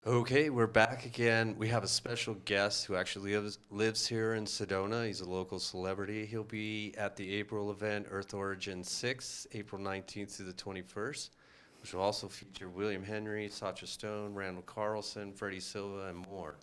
Okay, we're back again. We have a special guest who actually lives here in Sedona. He's a local celebrity. He'll be at the April event, Earth Origin 6, April 19th through the 21st, which will also feature William Henry, Sacha Stone, Randall Carlson, Freddy Silva, and more.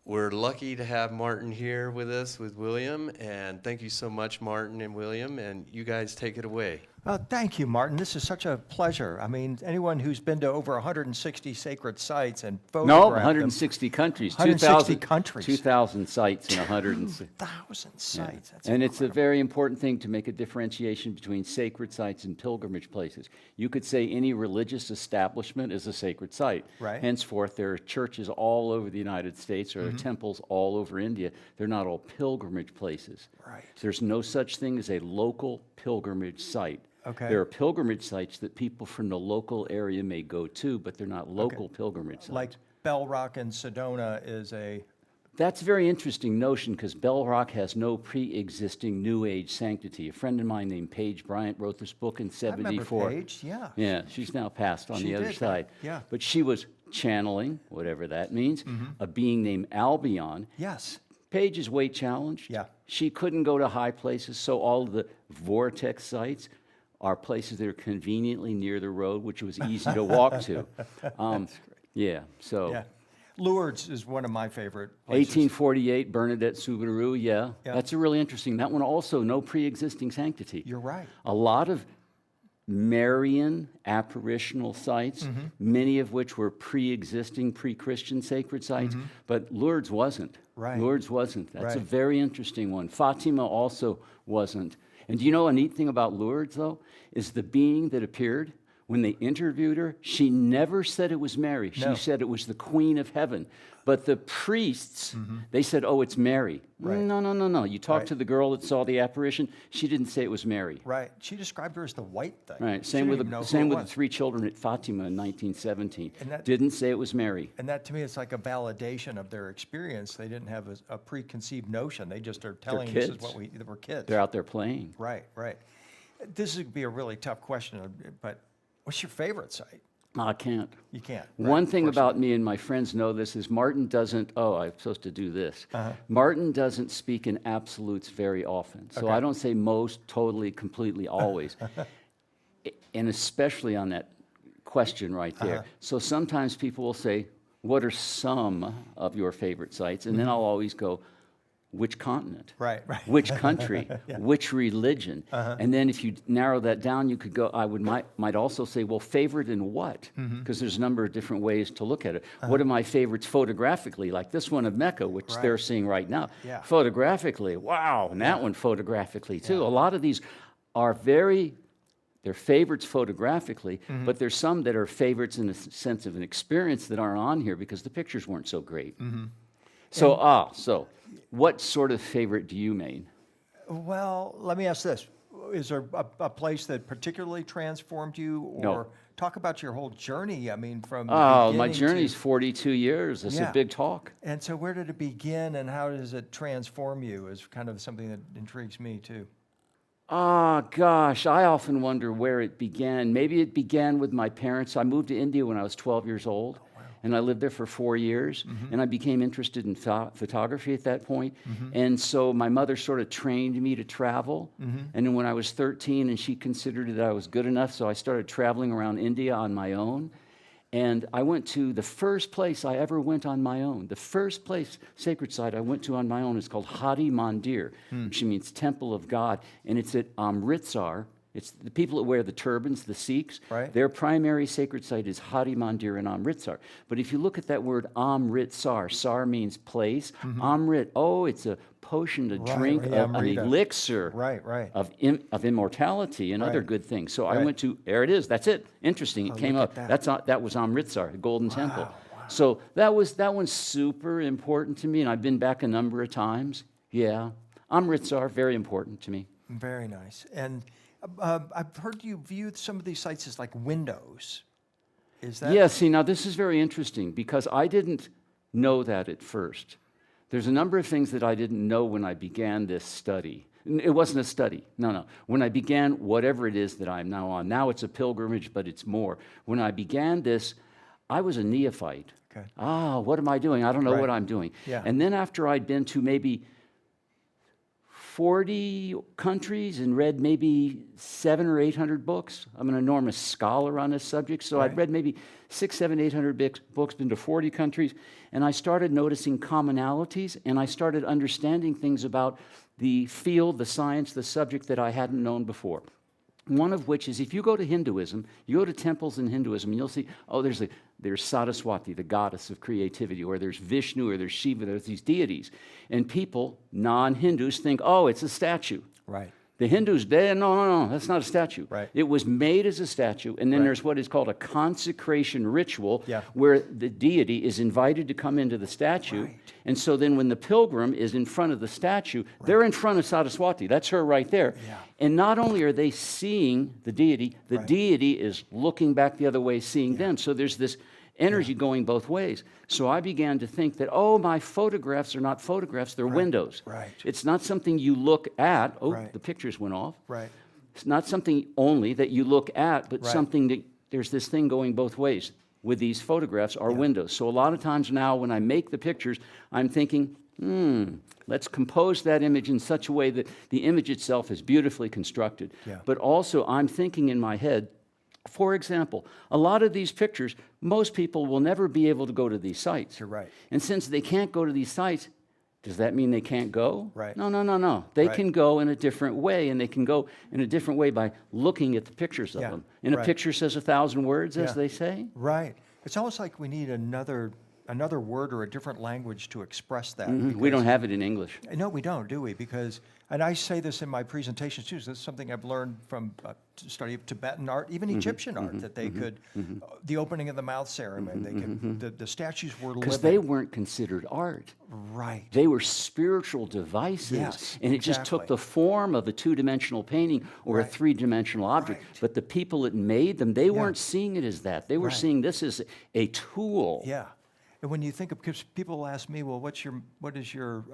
We're lucky to have Martin here with us, with William, and thank you so much, Martin and William, and you guys take it away. Thank you, Martin. This is such a pleasure. I mean, anyone who's been to over 160 sacred sites and photographed No, them- 160 countries. 160 countries. 2,000 sites in 160. 1,000 sites. That's And it's a incredible. very important thing to make a differentiation between sacred sites and pilgrimage places. You could say any religious establishment is a sacred site. Right. Henceforth, there are churches all over the United States, or temples all over India. They're not all pilgrimage places. Right. There's no such thing as a local pilgrimage site. Okay. There are pilgrimage sites that people from the local area may go to, but they're not local pilgrimage sites. Like Bell Rock in Sedona is a... That's a very interesting notion because Bell Rock has no pre-existing New Age sanctity. A friend of mine named Paige Bryant wrote this book in I remember '74. Paige, yeah. Yeah, she's now passed on She the other did, side. yeah. But she was channeling, whatever that means, a being named Albion. Yes. Paige is weight challenged. Yeah. She couldn't go to high places, so all of the vortex sites are places that are conveniently near the road, which was easy to walk to. Yeah, so... Yeah. Lourdes is one of my favorite places. 1848, Bernadette Soubirous, yeah. Yeah. That's a really interesting. That one also, no pre-existing sanctity. You're right. A lot of Marian apparitional sites, many of which were pre-existing, pre-Christian sacred sites, but Lourdes wasn't. Right. Lourdes wasn't. That's a Right. very interesting one. Fatima also wasn't. And do you know a neat thing about Lourdes, though? Is the being that appeared, when they interviewed her, she never said it was Mary. She No. said it was the Queen of Heaven. But the priests, they said, oh, it's Mary. Right. No. You talked Right. to the girl that saw the apparition, she didn't say it was Mary. Right. She described her as the white thing. Right. She Same didn't with even know the who same it with the was. 3 children at Fatima in 1917. And that- Didn't say it was Mary. And that, to me, it's like a validation of their experience. They didn't have a preconceived notion. They just are telling this is kids. what they were kids. They're out there playing. Right, right. This would be a really tough question, but what's your favorite site? No, I can't. You can't. One right, thing of course about not. me, and my friends know this, is Martin doesn't, I'm supposed to do this. Uh-huh. Martin doesn't speak in absolutes very often. So Okay. I don't say most, totally, completely, always. And especially on that question right there. Uh-huh. So sometimes people will say, what are some of your favorite sites? And then Mm-hmm. I'll always go, which continent? Right, right. Which country? Which religion? Uh-huh. And then if you narrow that down, you could go, might also say, well, favorite in what? Mm-hmm. Because there's a number of different ways to look at it. What are my favorites photographically? Like this one of Mecca, which Right. they're seeing right now. Yeah. Photographically, wow, and that one photographically too. Yeah. A lot of these are they're favorites photographically, Mm-hmm. but there's some that are favorites in the sense of an experience that aren't on here because the pictures weren't so great. Mm-hmm. So what sort of favorite do you mean? Well, let me ask this. Is there a place that particularly transformed you? Or No. talk about your whole journey. I mean, from the Oh, my beginning journey's to, 42 years. That's Yeah. a big talk. And so where did it begin and how does it transform you is kind of something that intrigues me too. Ah, gosh, I often wonder where it began. Maybe it began with my parents. I moved to India when I was 12 years old, and I lived there for 4 years, and I became interested in photography at that point. And so my mother sort of trained me to travel. And then when I was 13, and she considered that I was good enough, so I started traveling around India on my own. And I went to the first place I ever went on my own. The first place, sacred site I went to on my own is called Hari Mandir, which means Temple of God. And it's at Amritsar. It's the people that wear the turbans, the Sikhs. Right. Their primary sacred site is Hari Mandir in Amritsar. But if you look at that word Amritsar, Sar means place. Amrit, it's a potion to Right, drink, yeah, an Amrita. elixir Right, right. of immortality and other Right. good things. So I Right. went to, there it is, that's it. Interesting, it came look up. at that. That was Amritsar, the Golden Temple. So that one's super important to me, and I've been back a number of times. Yeah, Amritsar, very important to me. Very nice. And I've heard you view some of these sites as like windows. Is that? Yeah, see, now this is very interesting because I didn't know that at first. There's a number of things that I didn't know when I began this study. It wasn't a study, no. When I began whatever it is that I'm now on, now it's a pilgrimage, but it's more. When I began this, I was a neophyte. Okay. What am I doing? I don't know Right. what I'm doing. Yeah. And then after I'd been to maybe 40 countries and read maybe 700 or 800 books. I'm an enormous scholar on this subject, so I'd Right. read maybe 600, 700, 800 books, been to 40 countries, and I started noticing commonalities, and I started understanding things about the field, the science, the subject that I hadn't known before. One of which is, if you go to Hinduism, you go to temples in Hinduism, and you'll see, there's Saraswati, the goddess of creativity, or there's Vishnu, or there's Shiva, there's these deities. And people, non-Hindus, think, it's a statue. Right. The Hindus, no, that's not a statue. Right. It was made as a statue, and then Right. there's what is called a consecration ritual, Yeah. where the deity is invited to come into the statue. Right. And so then when the pilgrim is in front of the statue, they're in front of Saraswati. That's her right there. Yeah. And not only are they seeing the deity Right. deity is looking back the other way, seeing them. So there's this energy going both ways. So I began to think that, my photographs are not photographs, they're windows. Right. It's not something you look at. Right. The pictures went off. Right. It's not something only that you look at, but Right. something that there's this thing going both ways. With these photographs are windows. So a lot of times now when I make the pictures, I'm thinking, let's compose that image in such a way that the image itself is beautifully constructed. Yeah. But also I'm thinking in my head, for example, a lot of these pictures, most people will never be able to go to these sites. You're right. And since they can't go to these sites, does that mean they can't go? Right. No. They Right. can go in a different way, and they can go in a different way by looking at the pictures of Yeah. them. And Right. a picture says 1,000 words, as Yeah. they say. Right. It's almost like we need another word or a different language to express that. We don't have it in English. No, we don't, do we? Because, and I say this in my presentations too, so this is something I've learned from study of Tibetan art, even Egyptian art, that they could, the opening of the mouth ceremony, they could, the statues were Because living. they weren't considered art. Right. They were spiritual devices. Yes, and it just took exactly. the form of a two-dimensional painting or a Right. three-dimensional object. Right. But the people that made them, they weren't seeing it as that. They were Right. seeing this as a tool. Yeah. And when you think of, because people ask me, well, what is your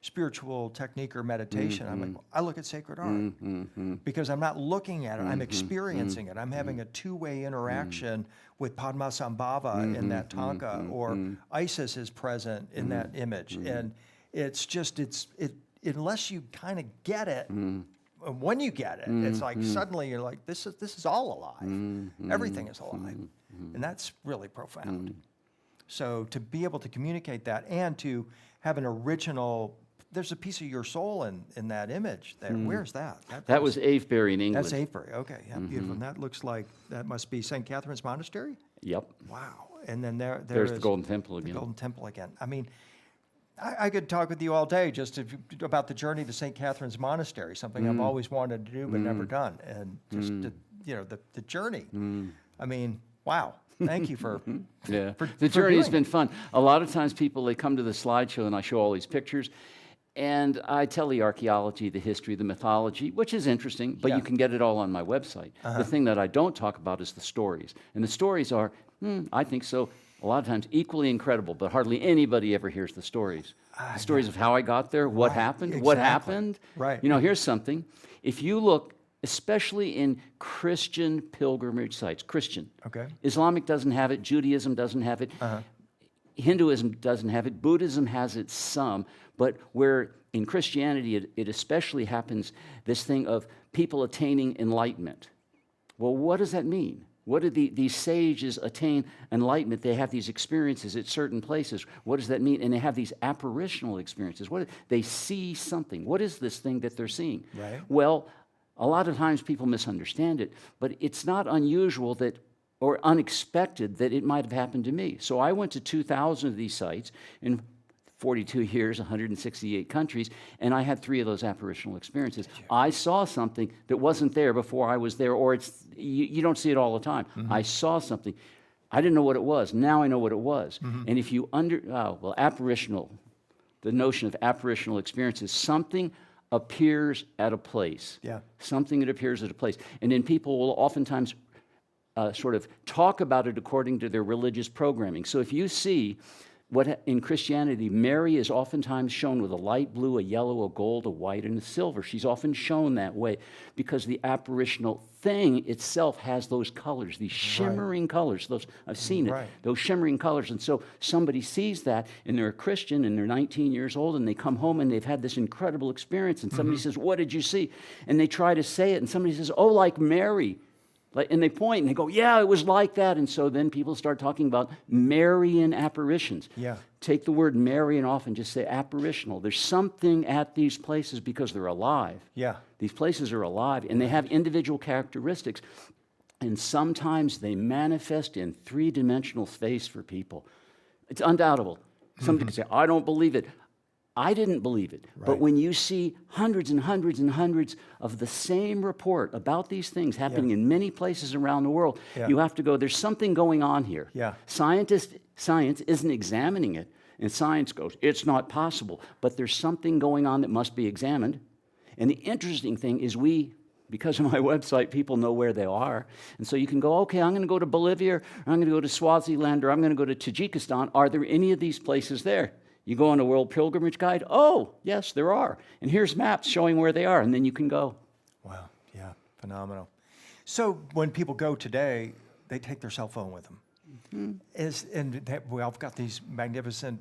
spiritual technique or meditation? I'm like, well, I look at sacred art because I'm not looking at it, I'm experiencing it. I'm having a two-way interaction with Padmasambhava in that tanka, or Isis is present in that image. And it's just, unless you kind of get it, when you get it, it's like suddenly you're like, this is all alive. Everything is alive. And that's really profound. So to be able to communicate that and to have an original, there's a piece of your soul in that image there. Where's that? That was Avebury in England. That's Avebury. Okay, yeah, beautiful. And that looks like, that must be St. Catherine's Monastery? Yep. Wow. And then There's the is Golden Temple the again. Golden Temple again. I mean, I could talk with you all day just about the journey to St. Catherine's Monastery, something I've always wanted to do but never done. And just, the journey. I mean, wow. Thank you for Yeah, for the journey has doing been fun. A lot of times people, they come to the slideshow and I show all these pictures, and I tell the archaeology, the history, the mythology, which is interesting, but Yeah. you can get it all on my website. The thing that I don't talk about is the stories. And the stories are, I think so, a lot of times equally incredible, but hardly anybody ever hears the stories. The stories of how I got there, what Right, happened, what exactly. happened. Right. You know, here's something. If you look, especially in Christian pilgrimage sites, Christian. Okay. Islamic doesn't have it, Judaism doesn't have it, Hinduism doesn't have it, Buddhism has it some, but where in Christianity it especially happens, this thing of people attaining enlightenment. Well, what does that mean? What do these sages attain enlightenment? They have these experiences at certain places. What does that mean? And they have these apparitional experiences. They see something. What is this thing that they're seeing? Right. Well, a lot of times people misunderstand it, but it's not unusual that, or unexpected that it might have happened to me. So I went to 2,000 of these sites in 42 years, 168 countries, and I had 3 of those apparitional experiences. I saw something that wasn't there before I was there, or you don't see it all the time. I saw something. I didn't know what it was. Now I know what it was. And if you apparitional, the notion of apparitional experiences, something appears at a place. Yeah. Something that appears at a place. And then people will oftentimes sort of talk about it according to their religious programming. So if you see In Christianity, Mary is oftentimes shown with a light blue, a yellow, a gold, a white, and a silver. She's often shown that way because the apparitional thing itself has those colors, these shimmering colors. I've seen it, those shimmering colors. And so somebody sees that, and they're a Christian, and they're 19 years old, and they come home, and they've had this incredible experience, and somebody says, what did you see? And they try to say it, and somebody says, oh, like Mary. And they point and they go, yeah, it was like that. And so then people start talking about Marian apparitions. Yeah. Take the word Marian off and just say apparitional. There's something at these places because they're alive. Yeah. These places are alive, and they have individual characteristics. And sometimes they manifest in three-dimensional space for people. It's undoubtable. Somebody could say, I don't believe it. I didn't believe it. Right. But when you see hundreds and hundreds and hundreds of the same report about these things happening in many places around the world, you have to go, there's something going on here. Yeah. Science isn't examining it, and science goes, it's not possible. But there's something going on that must be examined. And the interesting thing is because of my website, people know where they are. And so you can go, okay, I'm going to go to Bolivia, or I'm going to go to Swaziland, or I'm going to go to Tajikistan. Are there any of these places there? You go on a World Pilgrimage Guide. Oh, yes, there are. And here's maps showing where they are, and then you can go. Wow, yeah, phenomenal. So when people go today, they take their cell phone with them. We all got these magnificent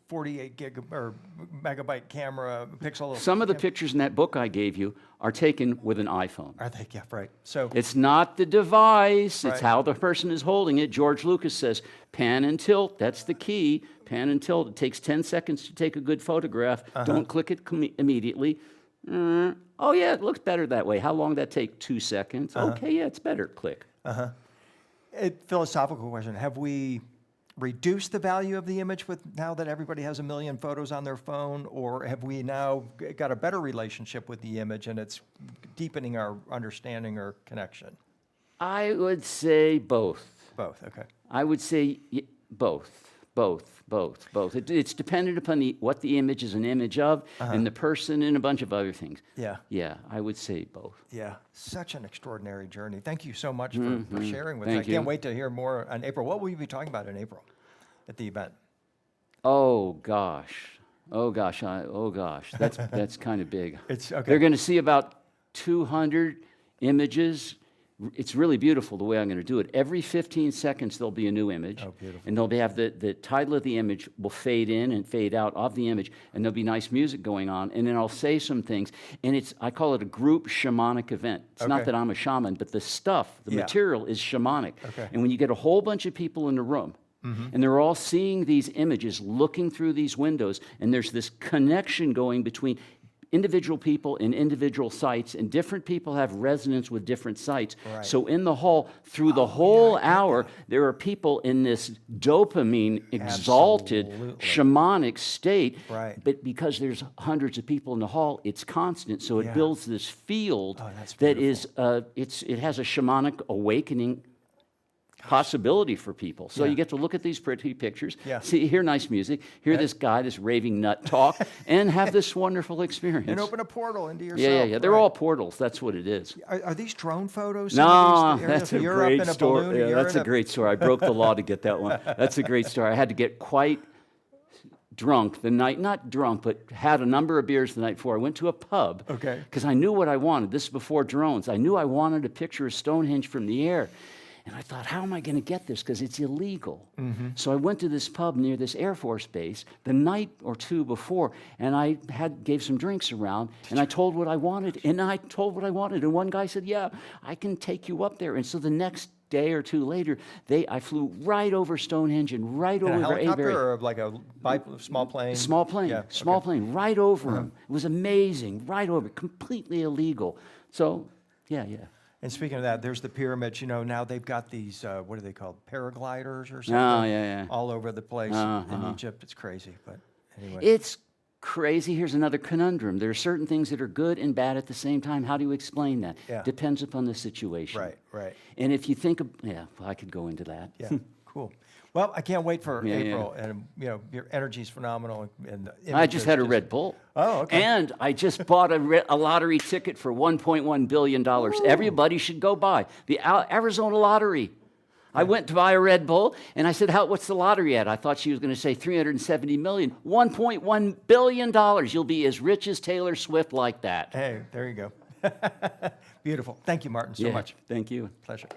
48 megabyte camera pixel. Some of the pictures in that book I gave you are taken with an iPhone. Are they? Yeah, right. So it's not the device, Right. it's how the person is holding it. George Lucas says, pan and tilt, that's the key. Pan and tilt. It takes 10 seconds to take a good photograph. Don't click it immediately. Oh, yeah, it looks better that way. How long did that take? 2 seconds. Okay, yeah, it's better. Click. Philosophical question. Have we reduced the value of the image now that everybody has a million photos on their phone, or have we now got a better relationship with the image and it's deepening our understanding or connection? I would say both. Both, okay. I would say both. It's dependent upon what the image is an image of, and the person, and a bunch of other things. Yeah. Yeah, I would say both. Yeah, such an extraordinary journey. Thank you so much for sharing with us. Thank I can't you. wait to hear more on April. What will you be talking about in April at the event? Oh gosh. That's kind of big. It's okay. They're going to see about 200 images. It's really beautiful the way I'm going to do it. Every 15 seconds there'll be a new image. Oh, beautiful. And they'll have the title of the image will fade in and fade out of the image, and there'll be nice music going on, and then I'll say some things. And I call it a group shamanic event. It's not Okay. that I'm a shaman, but the stuff, the Yeah. material is shamanic. Okay. And when you get a whole bunch of people in the room, and they're all seeing these images, looking through these windows, and there's this connection going between individual people in individual sites, and different people have resonance with different sites. Right. So in the hall, through the whole hour, there are people in this dopamine exalted Absolutely. shamanic state. Right. But because there's hundreds of people in the hall, it's constant. So it Yeah. builds this field Oh, that's that is it has a shamanic awakening possibility for people. So Yeah. you get to look at these pretty pictures, Yeah. hear nice music, hear this guy, this raving nut talk, and have this wonderful experience. And open a portal into yourself. Yeah. They're right. all portals. That's what it is. Are these drone photos? No, Some of these areas? that's a You're up great in a story. balloon, Yeah, you're that's in a great story. I broke the law to get that one. That's a great story. I had to get quite drunk the night, not drunk, but had a number of beers the night before. I went to a pub Okay. because I knew what I wanted. This is before drones. I knew I wanted a picture of Stonehenge from the air. And I thought, how am I going to get this? Because it's illegal. So I went to this pub near this Air Force base the night or two before, and I gave some drinks around, and I told what I wanted, and one guy said, yeah, I can take you up there. And so the next day or two later, I flew right over Stonehenge and right In a over helicopter Avery. or like a small plane? Small plane, Yeah, small okay. plane, right over him. It was amazing, right over, completely illegal. So, yeah. And speaking of that, there's the pyramids. You know, now they've got these, what are they called, paragliders or something? Oh, yeah. All over the place in Egypt. It's crazy, but anyway. It's crazy. Here's another conundrum. There are certain things that are good and bad at the same time. How do you explain that? Yeah. Depends upon the situation. Right. And if you think of, well, I could go into that. Yeah, cool. Well, I can't wait for Yeah, April, and you know your energy's phenomenal. And the I just images had a Red Bull. Oh, okay. And I just bought a lottery ticket for $1.1 billion. Everybody should go buy the Arizona lottery. I went to buy a Red Bull, and I said, what's the lottery at? I thought she was going to say 370 million. $1.1 billion. You'll be as rich as Taylor Swift like that. Hey, there you go. Beautiful. Thank you, Martin, so much. Thank you. Pleasure.